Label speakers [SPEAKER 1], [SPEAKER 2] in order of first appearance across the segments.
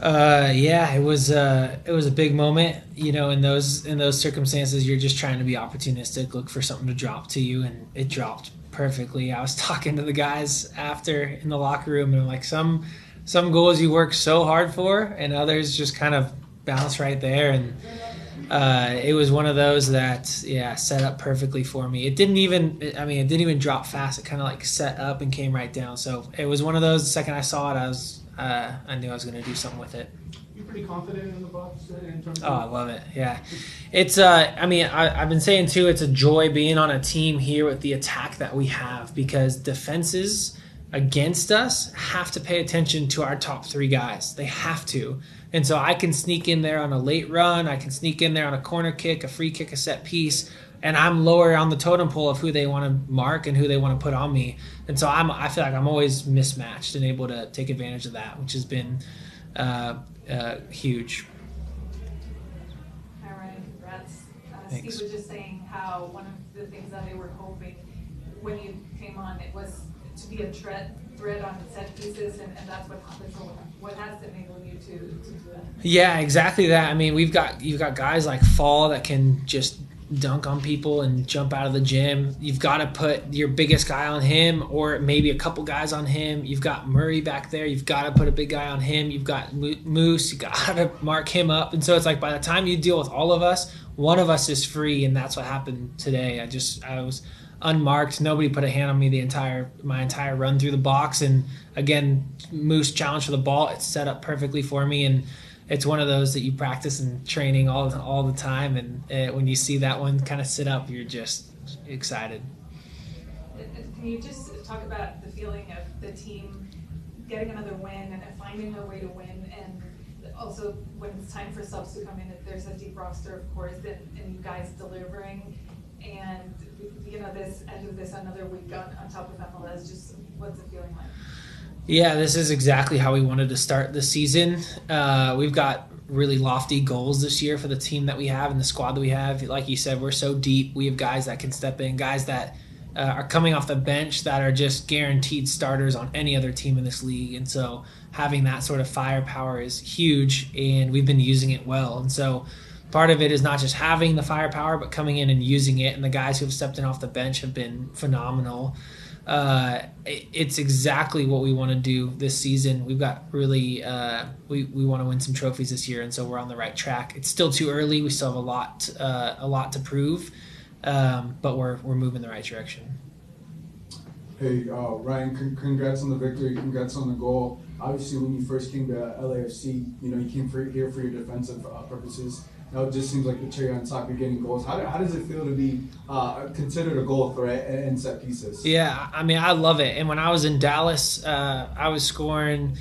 [SPEAKER 1] Yeah, it was a big moment. In those circumstances, you're just trying to be opportunistic, look for something to drop to you, and it dropped perfectly. I was talking to the guys after in the locker room, and I'm like, some goals you work so hard for, and others just kind of bounce right there. And it was one of those that, yeah, set up perfectly for me. It didn't even drop fast. It kind of like set up and came right down. So it was one of those. The second I saw it, I knew I was going to do something with it.
[SPEAKER 2] You pretty confident in the box in terms of?
[SPEAKER 1] Oh, I love it. Yeah, it's. I've been saying too, it's a joy being on a team here with the attack that we have, because defenses against us have to pay attention to our top three guys. They have to. And so I can sneak in there on a late run. I can sneak in there on a corner kick, a free kick, a set piece, and I'm lower on the totem pole of who they want to mark and who they want to put on me. And so I feel like I'm always mismatched and able to take advantage of that, which has been huge.
[SPEAKER 3] Hi, Ryan. Congrats.
[SPEAKER 1] Thanks.
[SPEAKER 3] Steve was just saying how one of the things that they were hoping when you came on, it was to be a threat on set pieces, and that's what happened. So what has enabled you to do that?
[SPEAKER 1] Yeah, exactly that. I mean, you've got guys like Fall that can just dunk on people and jump out of the gym. You've got to put your biggest guy on him, or maybe a couple guys on him. You've got Murray back there. You've got to put a big guy on him. You've got Moose. You got to mark him up. And so it's like by the time you deal with all of us, one of us is free, and that's what happened today. I was unmarked. Nobody put a hand on me my entire run through the box. And again, Moose challenged for the ball. It's set up perfectly for me, and it's one of those that you practice in training all the time. And when you see that one kind of sit up, you're just excited.
[SPEAKER 3] Can you just talk about the feeling of the team getting another win and finding a way to win, and also when it's time for subs to come in, if there's a deep roster, of course, and you guys delivering, and this end of this another week on top of MLS, just what's it feeling like?
[SPEAKER 1] Yeah, this is exactly how we wanted to start the season. We've got really lofty goals this year for the team that we have and the squad that we have. Like you said, we're so deep. We have guys that can step in, guys that are coming off the bench that are just guaranteed starters on any other team in this league. And so having that sort of firepower is huge, and we've been using it well. And so part of it is not just having the firepower, but coming in and using it. And the guys who have stepped in off the bench have been phenomenal. It's exactly what we want to do this season. We've got really we want to win some trophies this year, and so we're on the right track. It's still too early. We still have a lot to prove, but we're moving in the right direction.
[SPEAKER 4] Hey, Ryan, congrats on the victory. Congrats on the goal. Obviously, when you first came to LAFC, you came here for your defensive purposes. Now it just seems like the cherry on top. You're getting goals. How does it feel to be considered a goal threat and set pieces?
[SPEAKER 1] Yeah, I mean, I love it. And when I was in Dallas, I was scoring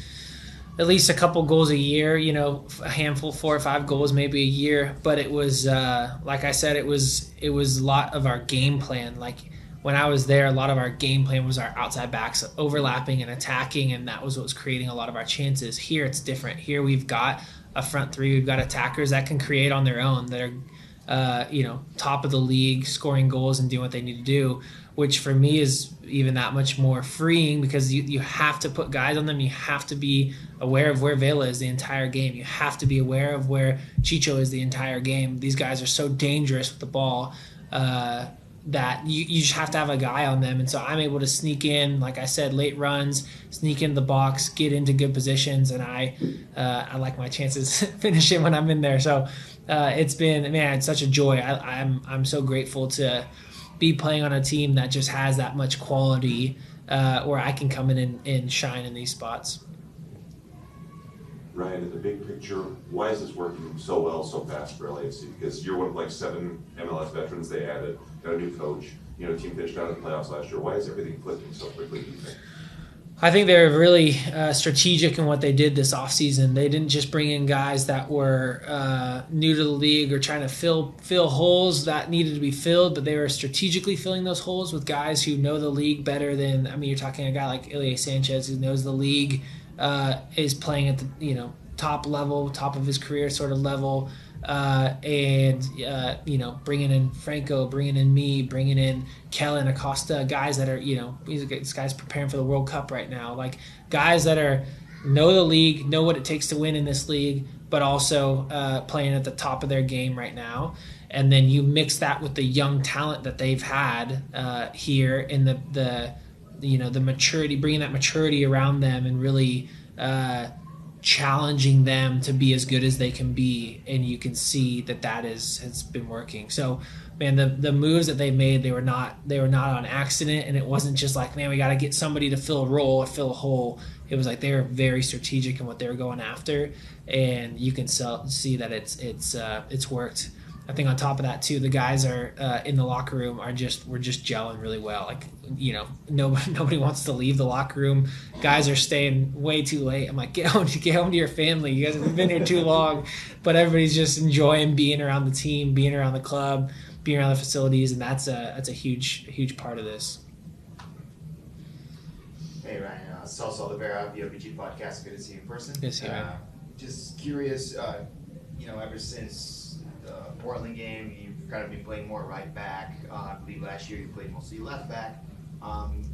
[SPEAKER 1] at least a couple goals a year, a handful, 4 or 5 goals maybe a year. But it was, like I said, it was a lot of our game plan. Like when I was there, a lot of our game plan was our outside backs overlapping and attacking, and that was what was creating a lot of our chances. Here it's different. Here we've got a front three. We've got attackers that can create on their own, that are top of the league, scoring goals and doing what they need to do, which for me is even that much more freeing, because you have to put guys on them. You have to be aware of where Vela is the entire game. You have to be aware of where Chicho is the entire game. These guys are so dangerous with the ball that you just have to have a guy on them. And so I'm able to sneak in, like I said, late runs, sneak into the box, get into good positions, and I like my chances finishing when I'm in there. So it's such a joy. I'm so grateful to be playing on a team that just has that much quality, where I can come in and shine in these spots.
[SPEAKER 5] Ryan, in the big picture, why is this working so well so fast for LAFC? Because you're one of 7 MLS veterans they added, got a new coach, team finished out in the playoffs last year. Why is everything clicking so quickly, do you think?
[SPEAKER 1] I think they're really strategic in what they did this offseason. They didn't just bring in guys that were new to the league or trying to fill holes that needed to be filled, but they were strategically filling those holes with guys who know the league better than, you're talking a guy like Ilya Sanchez, who knows the league, is playing at the top level, top of his career sort of level, and bringing in Franco, bringing in me, bringing in Kellen Acosta, guys that are this guy's preparing for the World Cup right now, like guys that are know the league, know what it takes to win in this league, but also playing at the top of their game right now. And then you mix that with the young talent that they've had here in the maturity, bringing that maturity around them and really challenging them to be as good as they can be. And you can see that has been working. So, man, the moves that they made, they were not on accident, and it wasn't just like, man, we got to get somebody to fill a role or fill a hole. It was like they were very strategic in what they were going after, and you can see that it's worked. I think on top of that too, the guys are in the locker room we're just gelling really well. Like, nobody wants to leave the locker room. Guys are staying way too late. I'm like, get home to your family. You guys have been here too long. But everybody's just enjoying being around the team, being around the club, being around the facilities, and that's a huge part of this.
[SPEAKER 6] Hey Ryan, Celso Oliveira, VOBG Podcast. Good to see you in person.
[SPEAKER 1] Good to see you, man.
[SPEAKER 6] Just curious, ever since the Portland game, you've kind of been playing more right back. I believe last year you played mostly left back.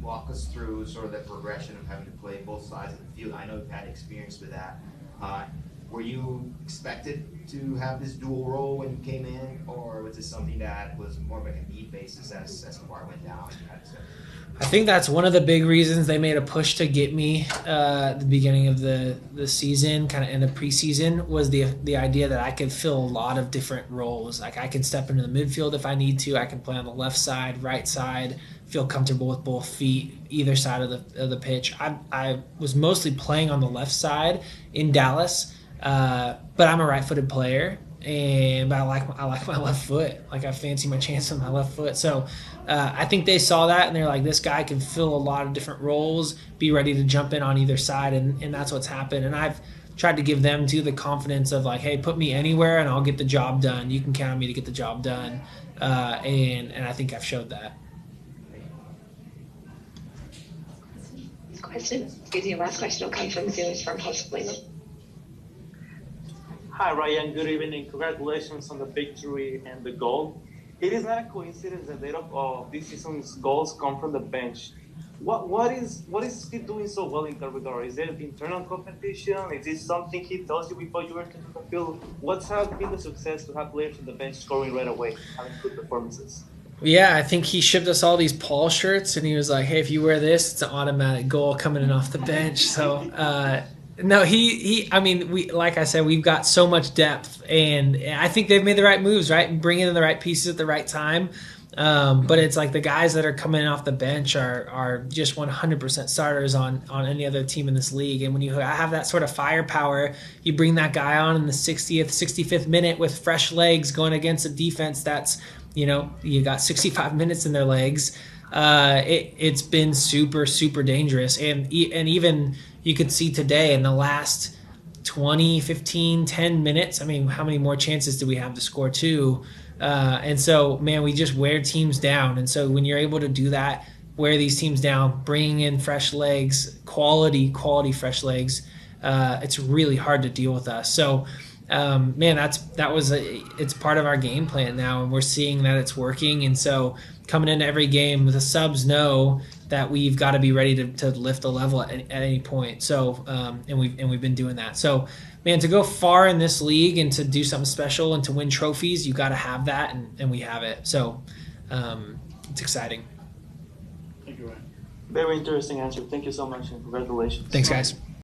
[SPEAKER 6] Walk us through sort of the progression of having to play both sides of the field. I know you've had experience with that. Were you expected to have this dual role when you came in, or was this something that was more of like a need basis as the bar went down and you had to step?
[SPEAKER 1] I think that's one of the big reasons they made a push to get me at the beginning of the season, kind of end of preseason, was the idea that I could fill a lot of different roles. Like, I can step into the midfield if I need to. I can play on the left side, right side, feel comfortable with both feet, either side of the pitch. I was mostly playing on the left side in Dallas, but I'm a right-footed player. But I like my left foot. Like, I fancy my chance on my left foot. So I think they saw that, and they're like, this guy can fill a lot of different roles, be ready to jump in on either side, and that's what's happened. And I've tried to give them, too, the confidence of, like, hey, put me anywhere, and I'll get the job done. You can count on me to get the job done. And I think I've showed that.
[SPEAKER 7] Last question will come from Zoom from host Lima.
[SPEAKER 2] Hi, Ryan. Good evening. Congratulations on the victory and the goal. It is not a coincidence that a lot of this season's goals come from the bench. What is Steve doing so well in that regard? Is there internal competition? Is this something he tells you before you enter the field? What's been the success to have players on the bench scoring right away, having good performances?
[SPEAKER 1] Yeah, I think he shipped us all these Paul shirts, and he was like, hey, if you wear this, it's an automatic goal coming in off the bench. So, no, we, like I said, we've got so much depth, and I think they've made the right moves, right? Bringing in the right pieces at the right time. But it's like the guys that are coming off the bench are just 100% starters on any other team in this league. And when you have that sort of firepower, you bring that guy on in the 60th, 65th minute with fresh legs going against a defense that's, you got 65 minutes in their legs. It's been super, super dangerous. And even you could see today in the last 20, 15, 10 minutes, I mean, how many more chances do we have to score too? And so, man, we just wear teams down. And so when you're able to do that, wear these teams down, bringing in fresh legs, quality fresh legs, it's really hard to deal with us. So, man, it's part of our game plan now, and we're seeing that it's working. And so coming into every game, the subs know that we've got to be ready to lift the level at any point. So, and we've been doing that. So, man, to go far in this league and to do something special and to win trophies, you got to have that, and we have it. So, it's exciting.
[SPEAKER 2] Thank you, Ryan. Very interesting answer. Thank you so much, and congratulations.
[SPEAKER 1] Thanks, guys.